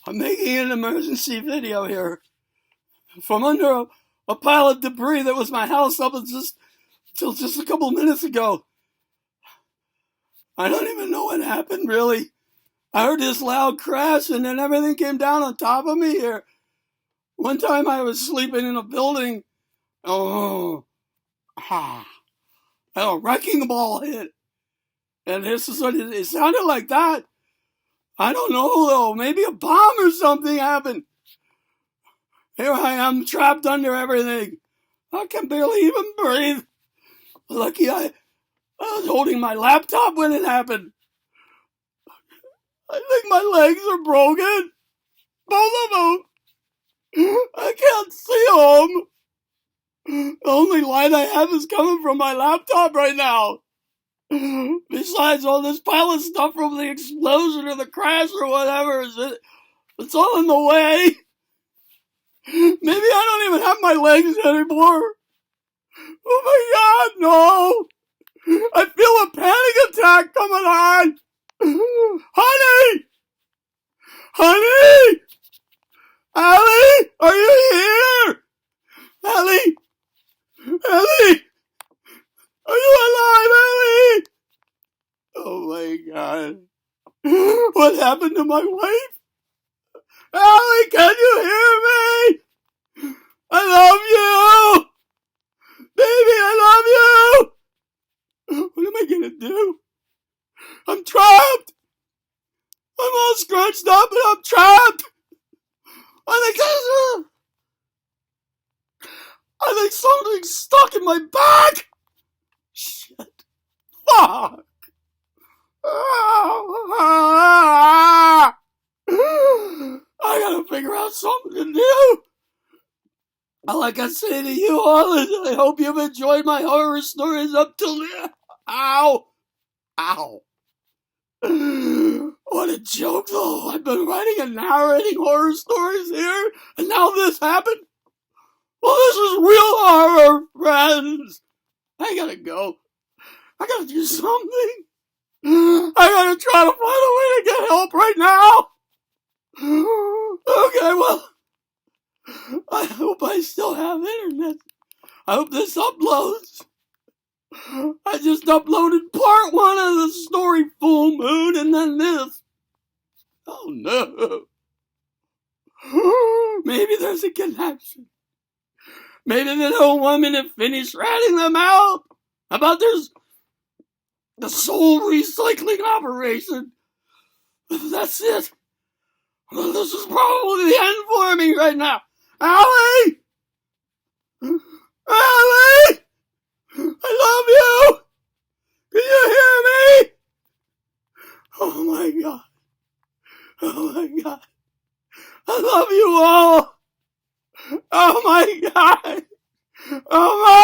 I'm making an emergency video here from under a pile of debris that was my house up until just a couple minutes ago. I don't even know what happened, really. I heard this loud crash and then everything came down on top of me here. One time I was sleeping in a building. A wrecking ball hit. And this is what it sounded like that. I don't know though, maybe a bomb or something happened. Here I am trapped under everything. I can barely even breathe. Lucky I was holding my laptop when it happened. I think my legs are broken. Both of them. I can't see them. The only light I have is coming from my laptop right now. Besides all this pile of stuff from the explosion or the crash or whatever, it's all in the way. Maybe I don't even have my legs anymore. Oh my God, no! I feel a panic attack coming on! Honey! Honey! Allie! Are you here? Allie! Allie! Are you alive, Allie? Oh my God. What happened to my wife? Allie, can you hear me? I love you! Baby, I love you! What am I gonna do? I'm trapped! I'm all scrunched up and I'm trapped! I think something's stuck in my back! Shit. Fuck! I gotta figure out something to do! Like I say to you all, I hope you've enjoyed my horror stories up till now. Ow! Ow! What a joke, though. I've been writing and narrating horror stories here, and now this happened? Well, this is real horror, friends. I gotta go. I gotta do something. I gotta try to find a way to get help right now. Okay, well, I hope I still have internet. I hope this uploads. I just uploaded part 1 of the story Full Moon and then this. Oh no. Maybe there's a connection. Maybe they don't want me to finish writing them out about the soul recycling operation. That's it. Well, this is probably the end for me right now. Allie! Allie! I love you! Can you hear me? Oh my God. Oh my God. I love you all. Oh my God. Oh my